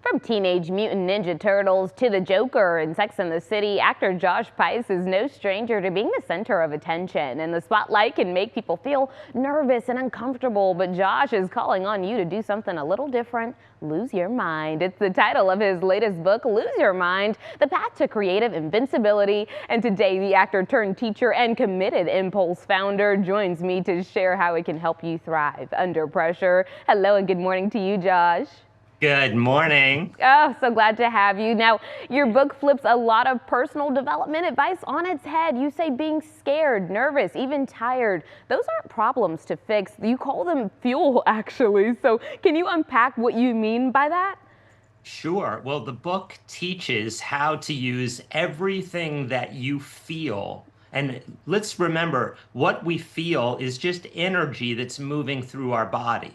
From Teenage Mutant Ninja Turtles to the Joker and Sex and the City, actor Josh Pais is no stranger to being the center of attention, and the spotlight can make people feel nervous and uncomfortable, but Josh is calling on you to do something a little different. Lose your mind. It's the title of his latest book, Lose Your Mind, The Path to Creative Invincibility. And today, the actor turned teacher and committed Impulse founder joins me to share how it can help you thrive under pressure. Hello and good morning to you, Josh. Good morning. Oh, so glad to have you. Now, your book flips a lot of personal development advice on its head. You say being scared, nervous, even tired. Those aren't problems to fix. You call them fuel, actually. So can you unpack what you mean by that? Sure. Well, the book teaches how to use everything that you feel. And let's remember, what we feel is just energy that's moving through our body.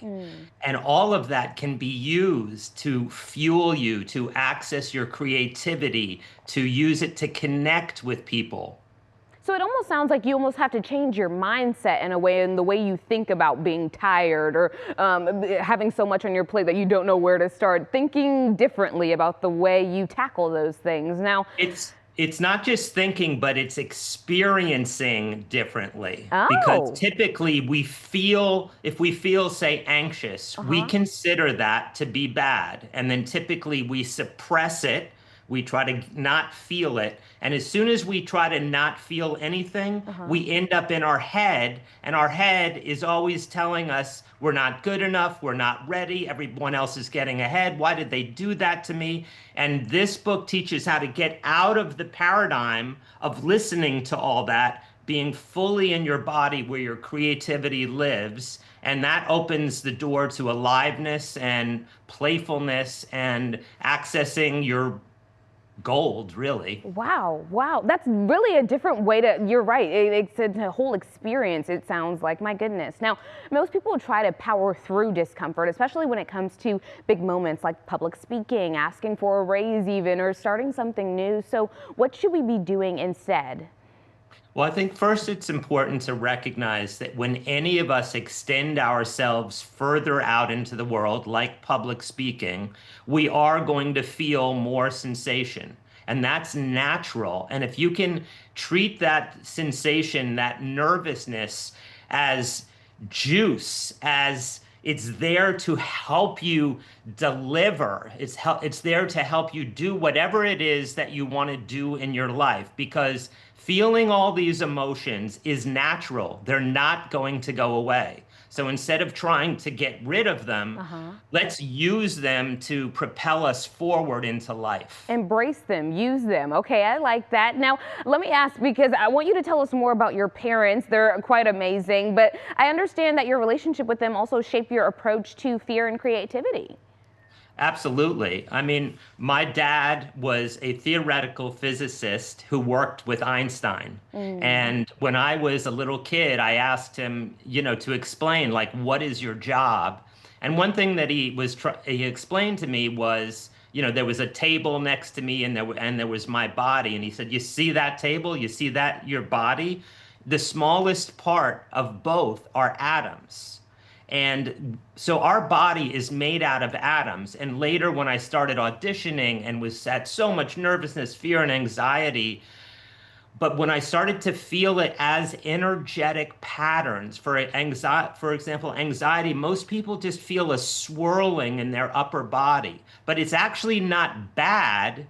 And all of that can be used to fuel you, to access your creativity, to use it to connect with people. So it almost sounds like you almost have to change your mindset in a way, in the way you think about being tired or having so much on your plate that you don't know where to start, thinking differently about the way you tackle those things. Now, It's not just thinking, but it's experiencing differently. Because oh, typically if we feel, say, anxious, we consider that to be bad. And then typically we suppress it. We try to not feel it. And as soon as we try to not feel anything, we end up in our head. And our head is always telling us we're not good enough, we're not ready, everyone else is getting ahead. Why did they do that to me? And this book teaches how to get out of the paradigm of listening to all that, being fully in your body where your creativity lives. And that opens the door to aliveness and playfulness and accessing your gold, really. wow, wow. That's really a different way to, you're right. It's a whole experience, it sounds like. My goodness. Now, most people try to power through discomfort, especially when it comes to big moments like public speaking, asking for a raise even, or starting something new. So what should we be doing instead? Well, I think first it's important to recognize that when any of us extend ourselves further out into the world, like public speaking, we are going to feel more sensation. And that's natural. And if you can treat that sensation, that nervousness, as juice, as it's there to help you deliver. It's there to help you do whatever it is that you want to do in your life, because feeling all these emotions is natural. They're not going to go away. So instead of trying to get rid of them, let's use them to propel us forward into life. Embrace them, use them. Okay, I like that. Now, let me ask, because I want you to tell us more about your parents. They're quite amazing, but I understand that your relationship with them also shaped your approach to fear and creativity. Absolutely. I mean, my dad was a theoretical physicist who worked with Einstein. And when I was a little kid, I asked him, to explain, like, what is your job? And one thing that he explained to me was, there was a table next to me and there was my body. And he said, you see that table? You see that, your body? The smallest part of both are atoms. And so our body is made out of atoms. And later, when I started auditioning and was at so much nervousness, fear, and anxiety, but when I started to feel it as energetic patterns, for example, anxiety, most people just feel a swirling in their upper body. But it's actually not bad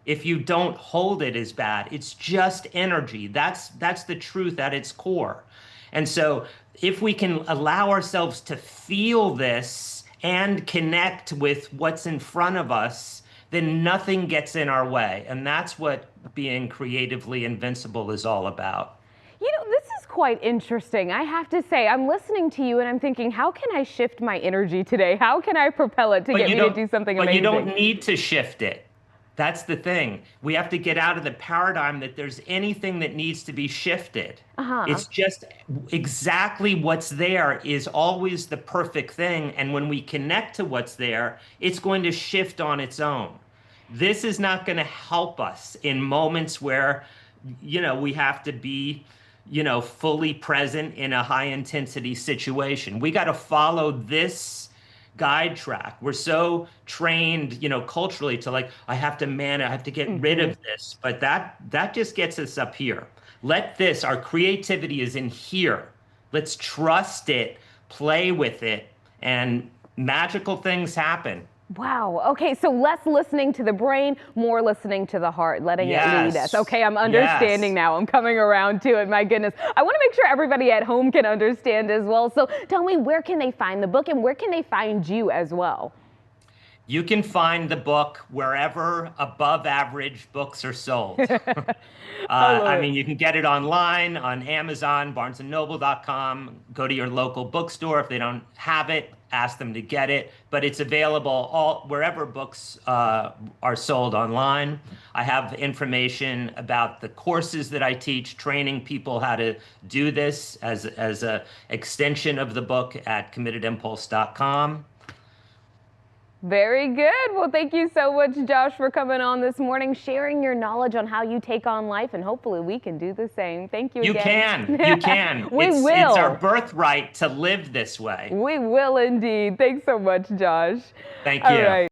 if you don't hold it as bad. It's just energy. That's the truth at its core. And so if we can allow ourselves to feel this and connect with what's in front of us, then nothing gets in our way. And that's what being creatively invincible is all about. This is quite interesting. I have to say, I'm listening to you and I'm thinking, how can I shift my energy today? How can I propel it to get me to do something But amazing? you don't need to shift it. That's the thing. We have to get out of the paradigm that there's anything that needs to be shifted. It's just exactly what's there is always the perfect thing. And when we connect to what's there, it's going to shift on its own. This is not going to help us in moments where, we have to be, fully present in a high intensity situation. We got to follow this guide track. We're so trained, culturally to like, I have to I have to get rid of this, but that just gets us up here. Our creativity is in here. Let's trust it, play with it, and magical things happen. Wow. Okay. So less listening to the brain, more listening to the heart, letting it lead us. Yes. Okay. I'm understanding Yes. now. I'm coming around to it. My goodness. I want to make sure everybody at home can understand as well. So tell me, where can they find the book and where can they find you as well? You can find the book wherever above average books are sold. I love I it. mean, you can get it online on Amazon, barnesandnoble.com. Go to your local bookstore. If they don't have it, ask them to get it. But it's available wherever books are sold online. I have information about the courses that I teach, training people how to do this as a extension of the book at committedimpulse.com. Very good. Well, thank you so much, Josh, for coming on this morning, sharing your knowledge on how you take on life, and hopefully we can do the same. Thank you You again. can. You can. We It's will. our birthright to live this way. We will indeed. Thanks so much, Josh. Thank All you. right.